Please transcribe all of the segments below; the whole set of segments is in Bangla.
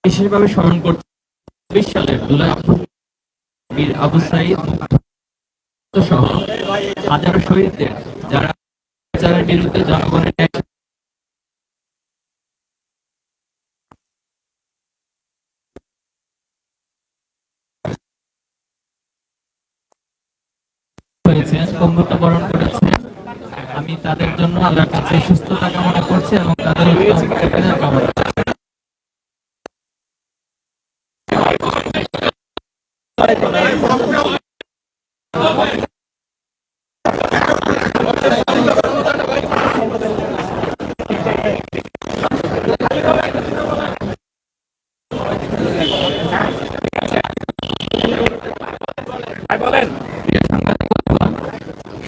বিশেষভাবে স্মরণ করতে ২০ সালের জুলাই বীর আবু সাঈদ সহ হাজারো শহীদদের যারা বিচারের বিরুদ্ধে জনগণের হয়েছে, পঙ্গুত্ব বরণ করেছে। আমি তাদের জন্য আল্লাহর কাছে সুস্থতা কামনা করছি এবং তাদের কামনা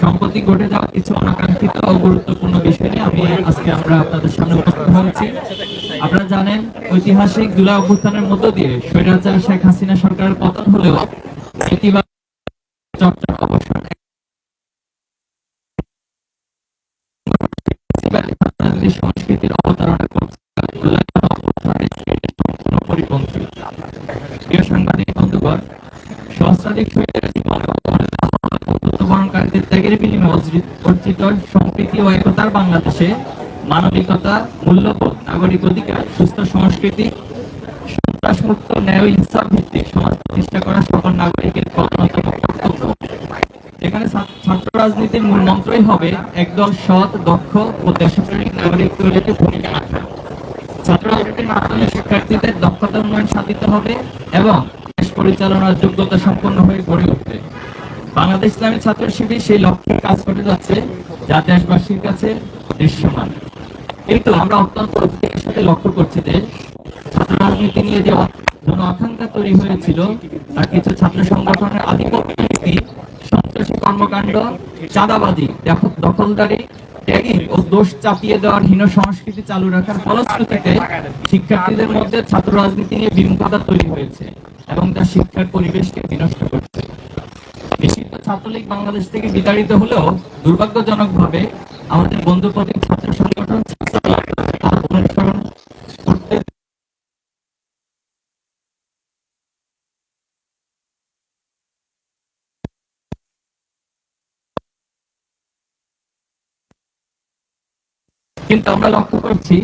সম্প্রতি ঘটে যাওয়া কিছু অনাকাঙ্ক্ষিত ও গুরুত্বপূর্ণ বিষয় নিয়ে আমরা আপনাদের সামনে উপস্থিত হয়েছি। আপনারা জানেন, ঐতিহাসিক জুলাই অভ্যুত্থানের মধ্য দিয়ে স্বৈরাচার শেখ হাসিনা সরকারের পতন হলেও চর্চার অবসান সংস্কৃতির অবতারণা করছে পরিপন্থী। প্রিয় সাংবাদিক বন্ধুগণ, সহস্রাধিক শহীদের জীবন বরণকারীদের ত্যাগের বিনিময়ে অর্জিত সম্প্রীতি ও একতার বাংলাদেশে মানবিকতা, মূল্যবোধ, নাগরিক অধিকার, সুস্থ সংস্কৃতি, সন্ত্রাসমুক্ত ন্যায় ও ইনসাফ ভিত্তিক সমাজ প্রতিষ্ঠা করা সকল নাগরিকের কর্তব্য। যেখানে ছাত্র রাজনীতির মূল মন্ত্রই হবে একদল সৎ, দক্ষ ও দেশপ্রেমিক নাগরিক তৈরিতে ভূমিকা রাখা। ছাত্র রাজনীতির মাধ্যমে শিক্ষার্থীদের দক্ষতা উন্নয়ন সাধিত হবে এবং দেশ পরিচালনার যোগ্যতা সম্পন্ন হয়ে গড়ে উঠবে। বাংলাদেশ ইসলামী ছাত্র শিবির সেই লক্ষ্যে কাজ করে যাচ্ছে, যা দেশবাসীর কাছে দৃশ্যমান। কিন্তু আমরা অত্যন্ত উদ্বেগের সাথে লক্ষ্য করছি যে ছাত্র রাজনীতি নিয়ে যে জন আকাঙ্ক্ষা তৈরি হয়েছিল তা কিছু ছাত্র সংগঠনের আধিপত্য, সন্ত্রাসী কর্মকাণ্ড, চাঁদাবাজি, দখলদারি, ট্যাগিং ও দোষ চাপিয়ে দেওয়ার হীন সংস্কৃতি চালু রাখার ফলশ্রুতিতে শিক্ষার্থীদের মধ্যে ছাত্র রাজনীতি নিয়ে বিমুখতা তৈরি হয়েছে এবং তা শিক্ষার পরিবেশকে বিনষ্ট করছে। নিষিদ্ধ ছাত্রলীগ বাংলাদেশ থেকে বিতাড়িত হলেও দুর্ভাগ্যজনকভাবে আমাদের বন্ধুপ্রতিম ছাত্র সংগঠন অনুসরণ করতে কিন্তু আমরা লক্ষ্য করছি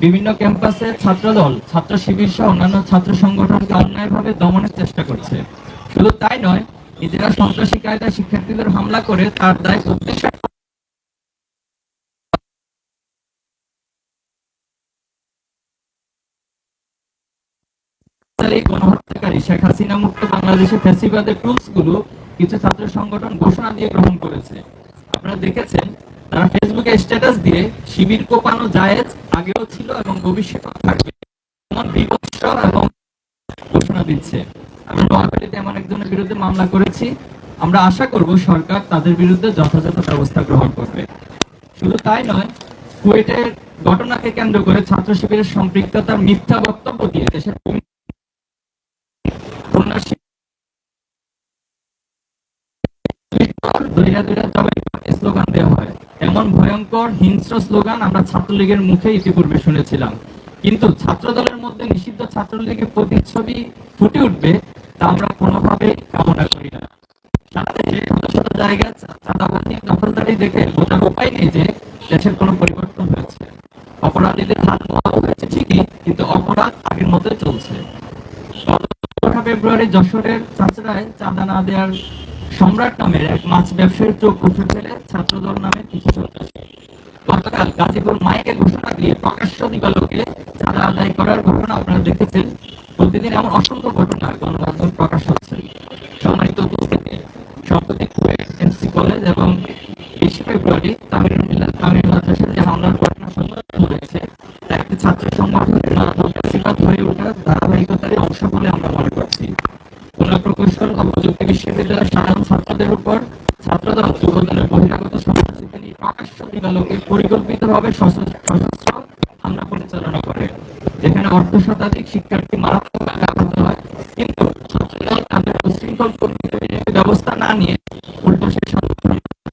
বিভিন্ন ক্যাম্পাসে ছাত্রদল, ছাত্র শিবির সহ অন্যান্য ছাত্র সংগঠনকে অন্যায়ভাবে দমনের চেষ্টা করছে। শুধু তাই নয়, নিজেরা সন্ত্রাসী কায়দায় শিক্ষার্থীদের হামলা করে তার দায় উদ্দেশ্য গণহত্যাকারী শেখ হাসিনা মুক্ত বাংলাদেশের ফ্যাসিবাদের টুলস গুলো কিছু ছাত্র সংগঠন ঘোষণা দিয়ে গ্রহণ করেছে। আপনারা দেখেছেন, তারা ফেসবুকে স্ট্যাটাস দিয়ে শিবির কোপানো জায়েজ, আগেও ছিল এবং ভবিষ্যতেও থাকবে এমন বিভৎস এবং ঘোষণা দিচ্ছে। আমরা নোয়াখালীতে এমন একজনের বিরুদ্ধে মামলা করেছি। আমরা আশা করব সরকার তাদের বিরুদ্ধে যথাযথ ব্যবস্থা গ্রহণ করবে। শুধু তাই নয়, কুয়েটের ঘটনাকে কেন্দ্র করে ছাত্র শিবিরের সম্পৃক্ততার মিথ্যা বক্তব্য দিয়ে দেশের স্লোগান দেওয়া হয়। এমন ভয়ঙ্কর হিংস্র স্লোগান আমরা ছাত্রলীগের মুখে ইতিপূর্বে শুনেছিলাম। কিন্তু ছাত্র দলের মধ্যে নিষিদ্ধ ছাত্রলীগের প্রতিচ্ছবি ফুটে উঠবে তা আমরা কোনোভাবেই কামনা করি না। সারা দেশে শত শত জায়গায় চাঁদাবাজি, দখলদারি দেখে বোঝার উপায় নেই যে দেশের কোনো পরিবর্তন হয়েছে। অপরাধীদের হাত ধরা হয়েছে ঠিকই, কিন্তু অপরাধ আগের মতোই চলছে। ফেব্রুয়ারি যশোরের চাচড়ায় চাঁদা না দেওয়ার সম্রাট নামের এক মাছ ব্যবসায়ীর চোখ উঠে ফেলে ছাত্রদল নামে কিছু সন্ত্রাসী গতকাল গাজীপুর মাইকে ঘোষণা দিয়ে প্রকাশ্য দিবালোকে চাঁদা আদায় করার ঘটনা আপনারা দেখেছেন। প্রতিদিন এমন অসংখ্য ঘটনা গণমাধ্যম প্রকাশ হচ্ছে। সম্মানিত উপস্থিতি, সম্প্রতি কুয়েট এমসি কলেজ এবং 20 ফেব্রুয়ারি তামিল মাদ্রাসার যে হামলার ঘটনা সংঘটিত হয়েছে তা একটি ছাত্র সংগঠনের হয়ে ওঠার ধারাবাহিকতার অংশ বলে আমরা মনে করছি। খুলনা প্রকৌশল ও প্রযুক্তি বিশ্ববিদ্যালয়ের সাধারণ ছাত্রদের উপর ছাত্রদল যুবদলের বহিরাগত সন্ত্রাসীদের নিয়ে প্রকাশ্য দিবালোকে পরিকল্পিতভাবে সশস্ত্র হামলা পরিচালনা করে, যেখানে অর্ধ শতাধিক শিক্ষার্থী মারাত্মকভাবে আহত হয়। কিন্তু ছাত্রদল তাদের উশৃঙ্খল ব্যবস্থা না নিয়ে উল্টো সেই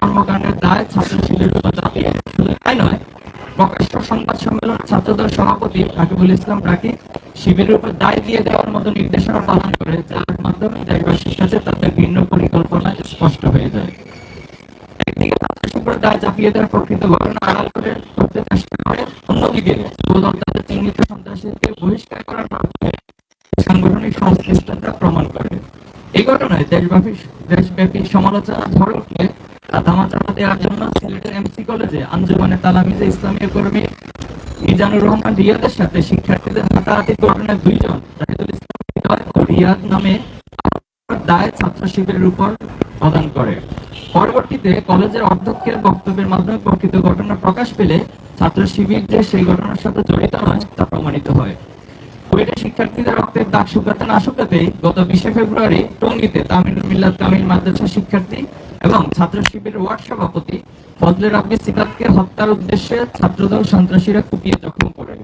কর্মকাণ্ডের দায় ছাত্র শিবিরের উপর চাপিয়ে। শুধু তাই নয়, প্রকাশ্য সংবাদ সম্মেলন ছাত্রদল সভাপতি রাকিবুল ইসলাম রাকিব শিবিরের উপর দায় দিয়ে দেওয়ার মতো নির্দেশনা পালন করে, যার মাধ্যমে দেশবাসীর কাছে তাদের ভিন্ন পরিকল্পনা স্পষ্ট হয়ে যায়। একদিকে ছাত্র শিবির দায় চাপিয়ে দেওয়ার প্রকৃত ঘটনা আড়াল করে করতে চেষ্টা করে, অন্যদিকে যুবদল তাদের চিহ্নিত সন্ত্রাসীকে বহিষ্কার করার মাধ্যমে সাংগঠনিক সংশ্লিষ্টতা প্রমাণ করে। এই ঘটনায় দেশব্যাপী সমালোচনা ঝড় উঠলে তা ধামাচাপা দেওয়ার জন্য সিলেটের এমসি কলেজে আঞ্জুমানে তালামিজে ইসলামীয় কর্মী মিজানুর রহমান রিয়াদের সাথে শিক্ষার্থীদের হাতাহাতির ঘটনায় দুইজন জাহিদুল ইসলাম হৃদয় ও রিয়াদ নামে দায় ছাত্র শিবিরের উপর প্রদান করে। পরবর্তীতে কলেজের অধ্যক্ষের বক্তব্যের মাধ্যমে প্রকৃত ঘটনা প্রকাশ পেলে ছাত্র শিবির যে সেই ঘটনার সাথে জড়িত নয় তা প্রমাণিত হয়। কুয়েটে শিক্ষার্থীদের রক্তের দাগ শুকাতে না শুকাতেই গত 20 ফেব্রুয়ারি টঙ্গীতে তামিলুল মিল্লাত কামিল মাদ্রাসা শিক্ষার্থী এবং ছাত্র শিবিরের ওয়ার্ড সভাপতি ফজলে রাব্বি সিকাতকে হত্যার উদ্দেশ্যে ছাত্রদল সন্ত্রাসীরা কুপিয়ে জখম করে।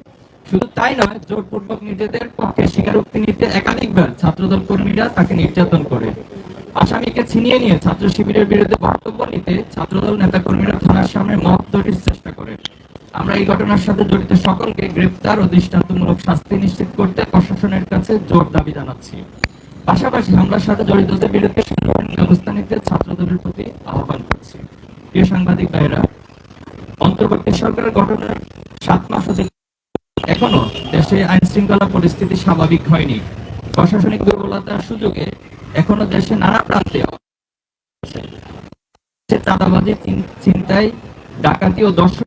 শুধু তাই নয়, জোরপূর্বক নিজেদের পক্ষে স্বীকারোক্তি নিতে একাধিকবার ছাত্রদল কর্মীরা তাকে নির্যাতন করে। আসামিকে ছিনিয়ে নিয়ে ছাত্র শিবিরের বিরুদ্ধে বক্তব্য নিতে ছাত্রদল নেতাকর্মীরা থানার সামনে মব তৈরির চেষ্টা করে। আমরা এই ঘটনার সাথে জড়িত সকলকে গ্রেপ্তার ও দৃষ্টান্তমূলক শাস্তি নিশ্চিত করতে প্রশাসনের কাছে জোর দাবি জানাচ্ছি। পাশাপাশি হামলার সাথে জড়িতদের বিরুদ্ধে সাংগঠনিক ব্যবস্থা নিতে ছাত্রদলের প্রতি আহ্বান করছি। প্রিয় সাংবাদিক ভাইরা, অন্তর্বর্তী সরকারের গঠনের 7 মাস এখনো দেশে আইন শৃঙ্খলা পরিস্থিতি স্বাভাবিক হয়নি। প্রশাসনিক দুর্বলতার সুযোগে এখনো দেশে নানা প্রান্তে চাঁদাবাজি, ছিনতাই, ডাকাতি ও দর্শন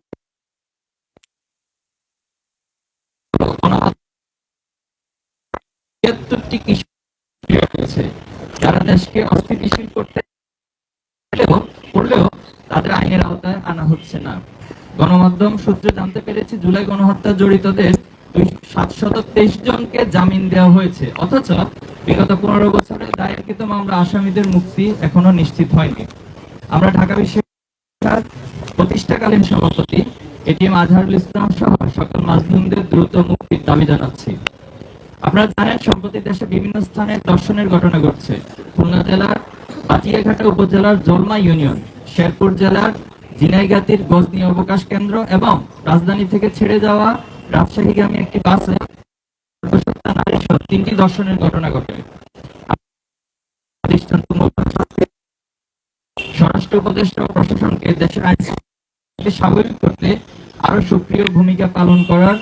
যারা দেশকে অস্থিতিশীল করলেও তাদের আইনের আওতায় আনা হচ্ছে না। গণমাধ্যম সূত্রে জানতে পেরেছি জুলাই গণহত্যা জড়িতদের 723 জনকে জামিন দেওয়া হয়েছে, অথচ বিগত 15 বছরে দায়েরকৃত মামলা আসামিদের মুক্তি এখনো নিশ্চিত হয়নি। আমরা ঢাকা বিশ্ববিদ্যালয়ের প্রতিষ্ঠাকালীন সভাপতি এটিএম আজহারুল ইসলাম সহ সকল মাজলুমদের দ্রুত মুক্তির দাবি জানাচ্ছি। আপনারা জানেন, সম্প্রতি দেশে বিভিন্ন স্থানে ধর্ষণের ঘটনা ঘটছে। খুলনা জেলার পাটিয়াঘাটা উপজেলার জলমা ইউনিয়ন, শেরপুর জেলার ঝিনাইগাতীর গজনী অবকাশ কেন্দ্র এবং রাজধানী থেকে ছেড়ে যাওয়া রাজশাহীগামী একটি বাসে 3টি ধর্ষণের ঘটনা ঘটে। স্বরাষ্ট্র উপদেষ্টা ও প্রশাসনকে দেশের আইন স্বাভাবিক করতে আরো সক্রিয় ভূমিকা পালন করার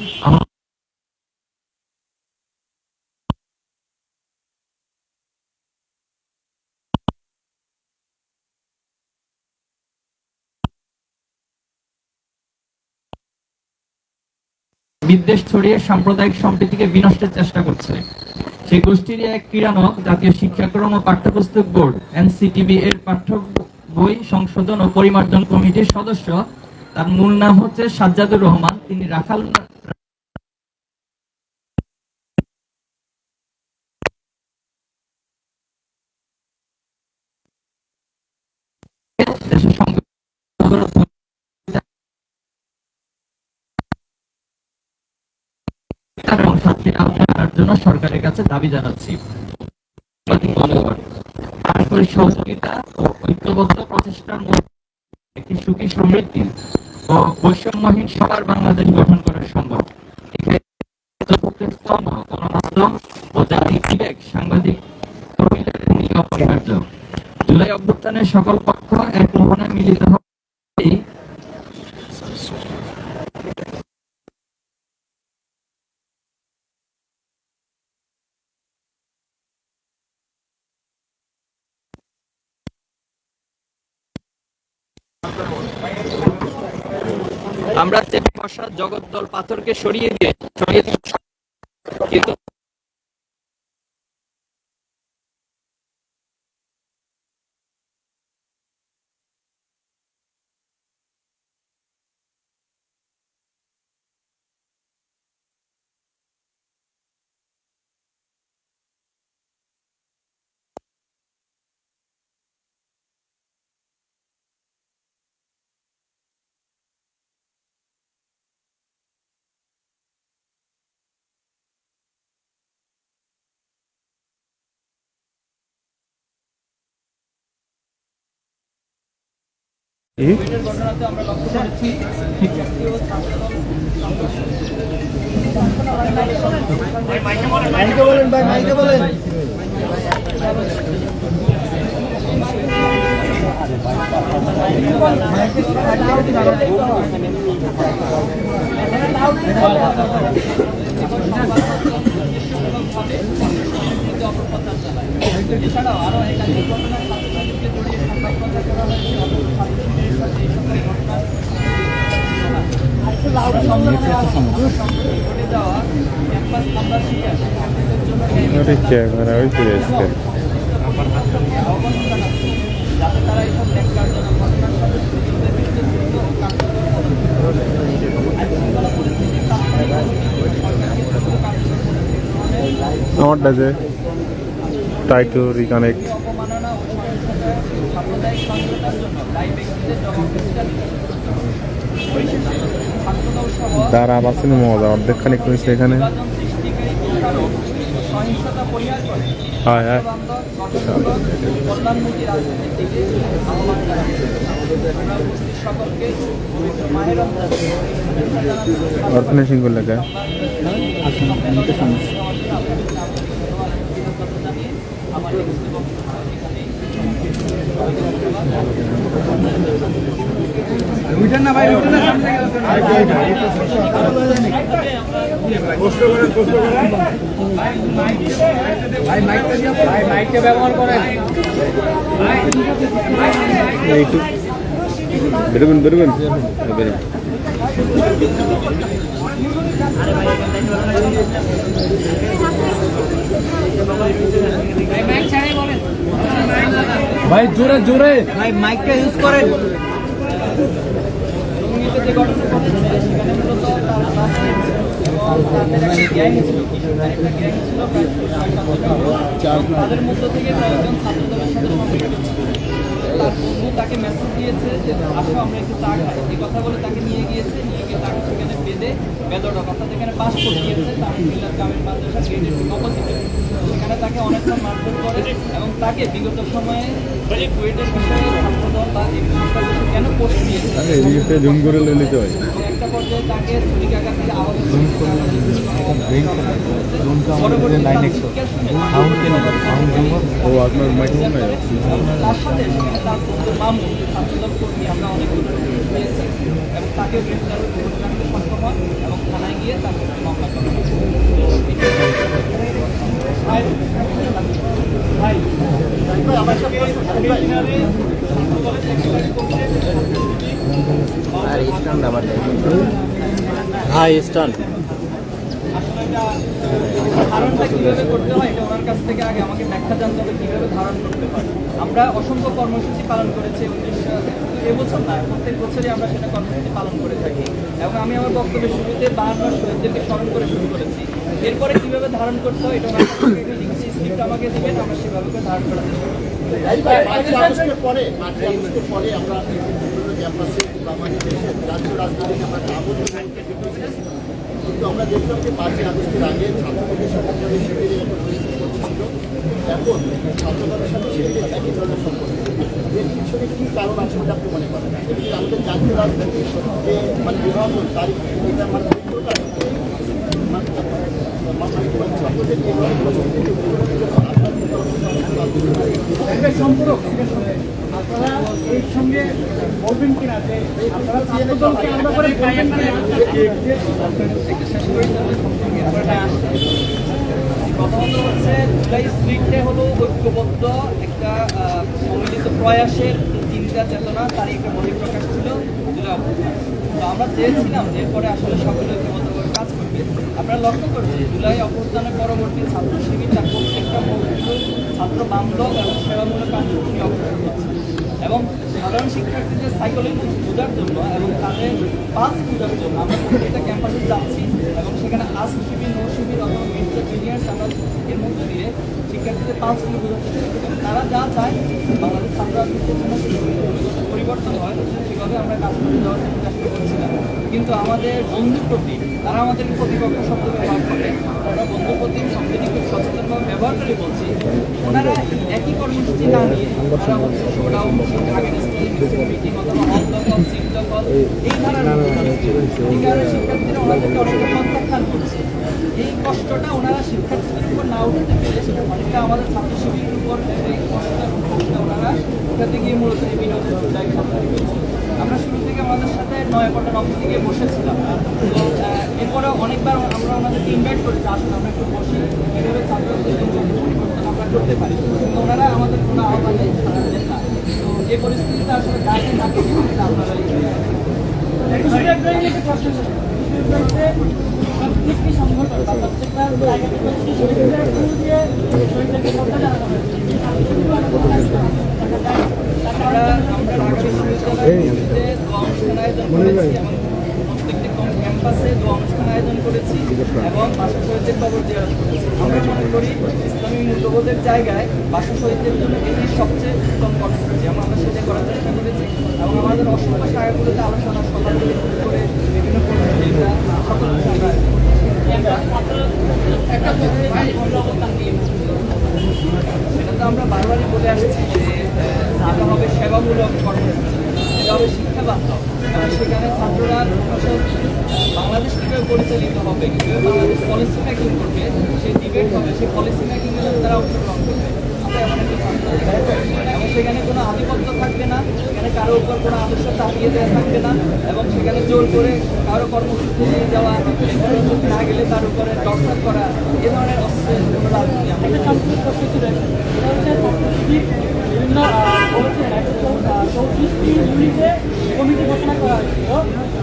বিদ্বেষ ছড়িয়ে সাম্প্রদায়িক সম্প্রীতিকে বিনষ্টের চেষ্টা করছে। সেই গোষ্ঠীর এক ক্রীড়ানক জাতীয় শিক্ষাক্রম ও পাঠ্যপুস্তক বোর্ড এনসিটিবি এর পাঠ্য বই সংশোধন ও পরিমার্জন কমিটির সদস্য, তার মূল নাম হচ্ছে সাজ্জাদুর রহমান। তিনি রাখাল এবং শাস্তির আওতায় আনার জন্য সরকারের কাছে দাবি জানাচ্ছি। পারস্পরিক সহযোগিতা ও ঐক্যবদ্ধ প্রচেষ্টার মধ্যে একটি সুখী, সমৃদ্ধি ও বৈষম্যহীন সবার বাংলাদেশ গঠন করা সম্ভব। গণমাধ্যম ও জাতির বিবেক, সাংবাদিক কর্মীদের ভূমিকা অপরিহার্য। জুলাই অভ্যুত্থানের সকল পক্ষ এক মোহনায় মিলিত হবে। আমরা চেপে বসা জগদ্দল পাথরকে সরিয়ে দিয়ে কিন্তু ঘটনাতে আমরা লক্ষ্য করেছি মাইকে বলেন ভাই, মাইকে বলেন। এছাড়াও আরো একাধিক ঘটনায় ছাত্রছাত্রীকে জড়িয়ে সংবাদ প্রচার করা হয়েছে অথচ ছাত্রছাত্রীদের সাথে এই সকল ঘটনার ঘটে যাওয়া ক্যাম্পাস হামলার শিকার শিক্ষার্থীদের জন্য আহ্বান জানাচ্ছি যাতে তারা এইসব ন্যাক্কারজনক ঘটনার সাথে জড়িতদের বিরুদ্ধে দ্রুত ও কার্যকর পদক্ষেপ গ্রহণ করে। আইনশৃঙ্খলা পরিস্থিতির তাৎক্ষণিক সরকারকে দ্রুত কার্যকর পদক্ষেপ গ্রহণের আমারটা যে ট্রাই টু রিকানেক্ট অবমাননা ও সহিংসতা সাম্প্রদায়িক সহিংসতার জন্য দায়ী ব্যক্তিদের জবাবদিহিতা পরিশেষে ছাত্রদল সহ তার আবার সিনেমা মজা অর্ধেক খানিক হয়েছে এখানে। নির্বাচন সৃষ্টিকারী প্রতারক সহিংসতা পরিহার করে হ্যাঁ হ্যাঁ গঠনমূলক কল্যাণমুখী রাজনীতির দিকে আহ্বান জানাচ্ছি। আমরা উপস্থিত সকলকে পবিত্র মাহে রমজান অর্থনৈতিক লেখা আমার উঠেন না ভাই, উঠেন না, সামনে গেলেন। ভাই মাইকটা দিয়ে ভাই মাইকটা ব্যবহার করেন। একটু বেরোবেন বেরোবেন বেরোবেন। ভাই জোরে জোরে ভাই মাইকটা ইউজ করেন। রঙিতে যে ঘটনা ঘটেছে সেখানে মূলত তার ক্লাসমেট এবং তাদের একটা গ্যাং ছিল, কিশোরদের একটা গ্যাং ছিল প্রায় ৬-৭ জন। তাদের মধ্য থেকে কয়েকজন ছাত্রদলের সাথে সম্পৃক্ত ছিল। তার বন্ধু তাকে মেসেজ দিয়েছে যে আসো আমরা একটু চা খাই, এই কথা বলে তাকে নিয়ে গিয়েছে, নিয়ে গিয়ে তাকে সেখানে বেদড়ক অর্থাৎ এখানে পাশ করিয়েছে তামিলনাড় গ্রামের মাদ্রাসা গেটের অপোজিটে। সেখানে তাকে অনেকক্ষণ মারধর করে এবং তাকে বিগত সময়ে যে কুয়েটের বিষয়ে ছাত্রদল বা এই সংস্থার বিষয়ে কেন পোস্ট দিয়েছে জুম করে নিতে হয়। এবং একটা পর্যায়ে তাকে ছুরিকাঘাত দিয়ে আহত ও আপনার মাইক্রোফোন নাই? তার সাথে সেখানে তার বন্ধু মামু ছাত্রদল কর্মী আমরা অনেকগুলো পেয়েছি এবং তাকেও গ্রেফতার করতে সক্ষম হয় এবং থানায় গিয়ে তার প্রতি মামলা করা ভাই স্টান আসলে এটা ধারণটা কীভাবে করতে হয় এটা ওনার কাছ থেকে আগে আমাকে ব্যাখ্যা জানতে হবে কীভাবে ধারণ করতে হয়। আমরা অসংখ্য কর্মসূচি পালন করেছি এবছর না, প্রত্যেক বছরই আমরা সেটা কর্মসূচি পালন করে থাকি এবং আমি আমার বক্তব্যের শুরুতে 52 শহীদদেরকে স্মরণ করে শুরু করেছি। এরপরে কীভাবে ধারণ করতে হয় এটা ওনার কাছ থেকে লিখেছি, স্ক্রিপ্ট আমাকে দেবেন, আমরা সেভাবে করে ধারণ করার চেষ্টা করব। পরে আমরা ক্যাম্পাসে বা আমাদের দেশের রাজ্য রাজনীতিকে আমরা আবদ্ধ কিন্তু আমরা দেখলাম যে 5ই আগস্টের আগে ছাত্রদের সাথে শিবিরের একটা পরিস্থিতি ছিল, এখন ছাত্রদের সাথে শিবিরের একই ধরনের সম্পর্ক। এর পিছনে কী কারণ আছে বলে আপনি মনে করেন? কিন্তু আমাদের জাতীয় রাজনীতির যে মানে বিভাজন তার এটা মানে ছাত্রদের সম্পর্ক আপনারা এর সঙ্গে বলবেন কিনা যে আপনারা ছাত্রদলকে আমরা করে বলবেন কিনা? প্রথমত হচ্ছে জুলাই স্প্রিটে হলো ঐক্যবদ্ধ একটা সম্মিলিত প্রয়াসের চিন্তা চেতনা, তারই একটা বহিঃপ্রকাশ ছিল জুলাই অভ্যুত্থান। তো আমরা চেয়েছিলাম যে এরপরে আসলে সকলে ঐক্যবদ্ধভাবে কাজ করবে। আপনারা লক্ষ্য করছি জুলাই অভ্যুত্থানের পরবর্তী ছাত্র শিবির তার প্রত্যেকটা মৌখিক ছাত্র বান্ধব এবং সেবামূলক কার্যক্রম অগ্রসর হচ্ছে এবং সাধারণ শিক্ষার্থীদের সাইকোলজি বোঝার জন্য এবং তাদের পাস বোঝার জন্য আমরা প্রত্যেকটা ক্যাম্পাসে যাচ্ছি এবং সেখানে আস্ক শিবির, নো শিবির অথবা মিডল জুনিয়র আমরা এর মধ্যে দিয়ে শিক্ষার্থীদের পাসগুলো বোঝাতে চাই এবং তারা যা চায় বাংলাদেশ ছাত্র রাজনীতির জন্য পরিবর্তন হয় সেভাবে আমরা কাজ করে যাওয়ার চেষ্টা করছিলাম। কিন্তু আমাদের বন্ধুর প্রতি তারা আমাদেরকে প্রতিপক্ষ শব্দ ব্যবহার করে, আমরা বন্ধুর প্রতি শব্দটি খুব সচেতনভাবে ব্যবহার করে বলছি। ওনারা একই কর্মসূচি না নিয়ে তারা হচ্ছে শোডাউন, আগের মিটিং অথবা হল দখল, সিট দখল এই ধারার এই কারণে শিক্ষার্থীরা ওনাদেরকে অনেকটা প্রত্যাখ্যান করছে। এই কষ্টটা ওনারা শিক্ষার্থীদের উপর না উঠাতে পেরে অনেকটা আমাদের ছাত্র শিবিরের উপর এই কষ্টটা ওনারা ওখানে গিয়ে মূলত এই বিনোদন জায়গা আমরা শুরু থেকে আমাদের সাথে নয়াপট্টার অফিসে গিয়ে বসেছিলাম। তো এরপরে অনেকবার আমরা ওনাদেরকে ইনভাইট করেছি, আসলে আমরা একটু বসি এভাবে ছাত্রদের পরিবর্তন আমরা করতে পারি, কিন্তু ওনারা আমাদের কোনো আহ্বানে সাড়া দেন না। তো এই পরিস্থিতিতে আসলে গার্জেন থাকে আপনারা প্রত্যেকটি সংগঠন বা প্রত্যেকটা জায়গা থেকে ক্যাম্পাসে অনুষ্ঠান আয়োজন করেছি এবং বাসা শহীদদের কবর জিয়ারত করেছি। আমরা মনে করি ইসলামী মূল্যবোধের জায়গায় বাসা শহীদদের জন্য এটি সবচেয়ে উত্তম কর্মসূচি আমরা সেটা করার চেষ্টা করেছি এবং আমাদের অসংখ্য শাখাগুলোতে আলোচনা সভাগুলো করে বিভিন্ন প্রতিযোগিতা সকল সেটা তো আমরা বারবারই বলে আসছি যে এটা হবে সেবামূলক কর্মসূচি, এটা হবে শিক্ষা বান্ধব। সেখানে ছাত্ররা বাংলাদেশ কীভাবে পরিচালিত হবে, কীভাবে বাংলাদেশ পলিসি মেকিং করবে, সেই ডিবেট হবে, সেই পলিসি মেকিংয়ে তারা অংশগ্রহণ করবে। আমরা এমন একটা এবং সেখানে কোনো আধিপত্য থাকবে না, সেখানে কারো উপর কোনো আদর্শ চাপিয়ে দেওয়া থাকবে না এবং সেখানে জোর করে কারো কর্মসূচি নিয়ে যাওয়া, কর্মসূচি না গেলে তার উপরে টর্চার করা, এ ধরনের অস্ত্রের কোনো রাজনীতি আমাদের সাংস্কৃতিক কর্মসূচি রয়েছে। বিভিন্ন 34টি ইউনিটে কমিটি ঘোষণা করা হয়েছিল,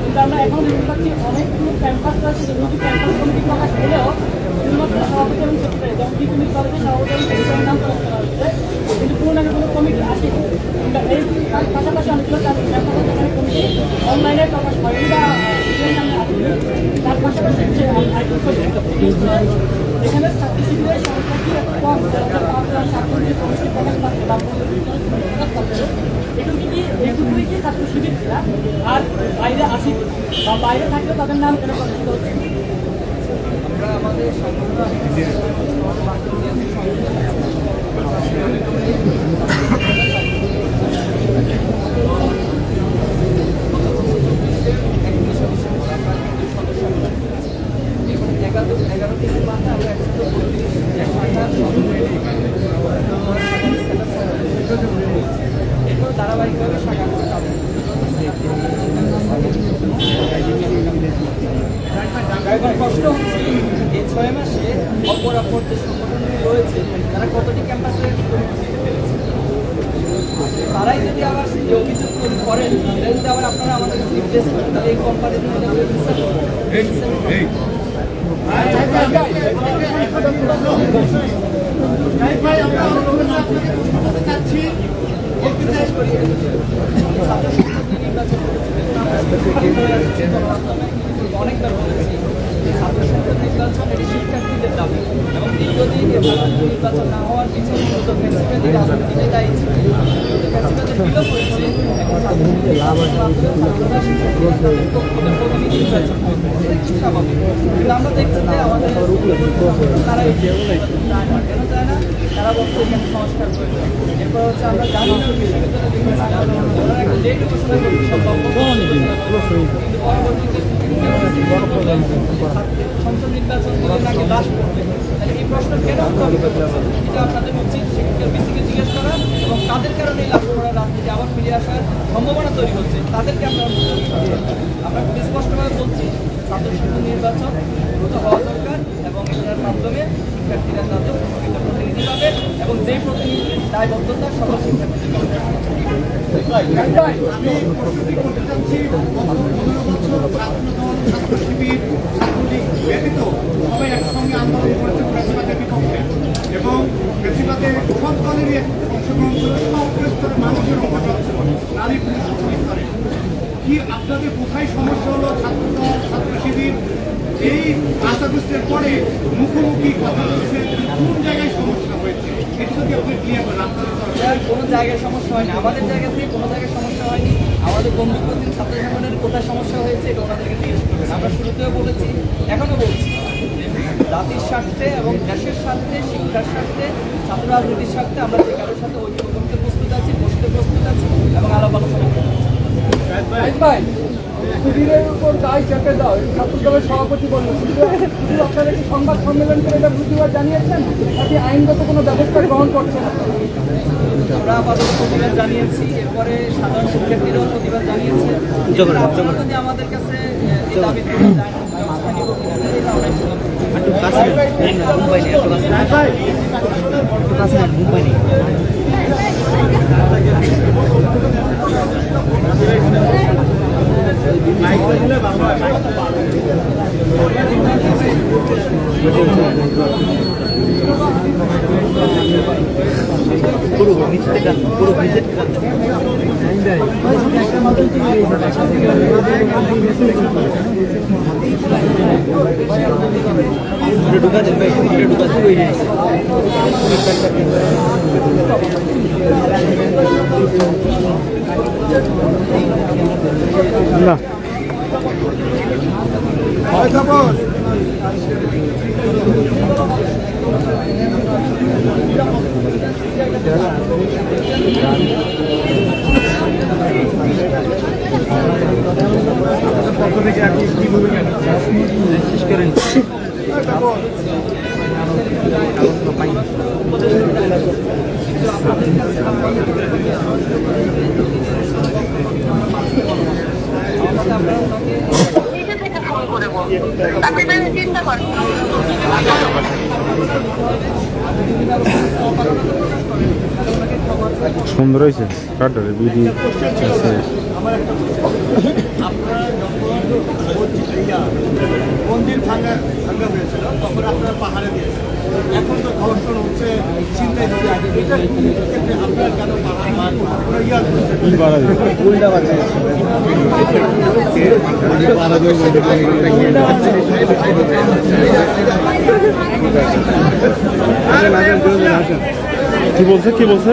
কিন্তু আমরা এখন দেখতে পাচ্ছি অনেকগুলো ক্যাম্পাস রয়েছে, যেগুলো ক্যাম্পাস কমিটি প্রকাশ হলেও শুধুমাত্র সভাপতি এবং সেক্রেটারি যেমন কি কমিটি কলেজে সভাপতি এবং সেক্রেটারির নাম প্রকাশ করা হয়েছে, কিন্তু পুরোনাকে কোনো কমিটি আসেনি। কিন্তু এই পাশাপাশি অনেকগুলো ক্যাম্পাসের যেখানে কমিটি অনলাইনে প্রকাশ হয়নি বা নামে আসেনি, তার পাশাপাশি এখানে ছাত্র শিবিরের সংখ্যা কি কম, 5,000 কমিটি প্রকাশ পাচ্ছে বা এটুকুই কি ছাত্র শিবির কিনা, আর বাইরে আসি বা বাইরে থাকলে তাদের নাম কেন প্রকাশিত হচ্ছে? আমরা আমাদের এগারো থেকে পাঁচটা আমরা এরপর ধারাবাহিকভাবে শাখা করে এখন কষ্ট হচ্ছে এই 6 মাসে অপর যে সংগঠনগুলি রয়েছে তারা কতটি ক্যাম্পাসে তারাই যদি আবার যে অভিযোগ করেন, তারা যদি আবার আপনারা আমাদের রিপ্লেস করেন, তাহলে এই কোম্পানির অনেকবার বলেছি ছাত্র সংসদ নির্বাচন এটি শিক্ষার্থীদের দাবি এবং দীর্ঘদিন নির্বাচন না হওয়ার পিছনে মূলত ফ্যাসিবাদী রাজনীতিতে দায়ী ছিল। ফ্যাসিবাদের বিলোপ হয়েছে এবং প্রতিনিধি নির্বাচন স্বাভাবিক, কিন্তু আমরা দেখছি যে আমাদের তারা কেন চায় না, তারা বলছে এখানে সংস্কার প্রয়োজন। এরপর হচ্ছে আমরা জানি না বিশ্ববিদ্যালয় ওরা একটা ডেট ঘোষণা করতে সম্ভব, কিন্তু পরবর্তীতে সংসদ নির্বাচন করে নাকি লাশ পড়বে। তাহলে এই প্রশ্ন কেন উত্থাপিত হচ্ছে, এটা আপনাদের উচিত সেক্ষেত্রে বিসিকে জিজ্ঞেস করা এবং তাদের কারণে এই লাশ পড়ার রাজনীতি আবার ফিরে আসার সম্ভাবনা তৈরি হচ্ছে, তাদেরকে আমরা খুব স্পষ্টভাবে বলছি ছাত্র সংসদ নির্বাচন দ্রুত হওয়া দরকার এবং এটার মাধ্যমে শিক্ষার্থীরা তাদের প্রতিনিধি পাবে এবং যেই প্রতিনিধির দায়বদ্ধতা সকল শিক্ষার্থীদের পাবে। আমি প্রশ্নটি করতে চাচ্ছি, গত 15 বছর ছাত্র শিবির ছাত্রলীগ ব্যতীত সবাই একসঙ্গে আন্দোলন করেছে ফ্যাসিবাদের বিপক্ষে এবং ফ্যাসিবাদের সব দলেরই অংশগ্রহণ ছিল, সব স্তরের মানুষের অংশগ্রহণ ছিল, নারী পুরুষ সকল স্তরে। কি আপনাদের কোথায় সমস্যা হলো? ছাত্রদল ছাত্র শিবির এই 5 আগস্টের পরে মুখোমুখি কথা বলছে, কোন জায়গায় সমস্যা হয়েছে এটা যদি আপনি ক্লিয়ার করেন। আপনাদের কোনো জায়গায় সমস্যা হয়নি, আমাদের জায়গা থেকে কোনো জায়গায় সমস্যা হয়নি। আমাদের বন্ধুপ্রতিম ছাত্র সংগঠনের কোথায় সমস্যা হয়েছে এটা ওনাদেরকে জিজ্ঞেস করবেন। আমরা শুরুতেও বলেছি, এখনও বলছি, জাতির স্বার্থে এবং দেশের স্বার্থে, শিক্ষার স্বার্থে, ছাত্র রাজনীতির স্বার্থে আমরা যে কারোর সাথে ঐক্য করতে প্রস্তুত আছি, বসতে প্রস্তুত আছি এবং আলাপ আলোচনা করতে ভাই শিবিরের উপর দায় চেপে দাও ছাত্র দলের সভাপতি বললেন শুধু আপনারা কি সংবাদ সম্মেলন করে এটা প্রতিবাদ জানিয়েছেন নাকি আইনগত কোনো ব্যবস্থা গ্রহণ করছেন? আমরা আপাতত প্রতিবাদ জানিয়েছি, এরপরে সাধারণ শিক্ষার্থীরাও প্রতিবাদ জানিয়েছে। যদি আমাদের কাছে এই দাবি করা যায় ব্যবস্থা নিব কিনা এটা আমরা না সুন্দর হয়েছে কাটারে বিডি আছে। আপনারা যখন মন্দির ভাঙা হয়েছিল তখন আপনারা পাহাড়ে দিয়েছেন, এখন তো ধর্ষণ হচ্ছে, চিন্তায় হচ্ছে, এটা ক্ষেত্রে আপনারা কেন পাহাড় কি বলছে কি বলছে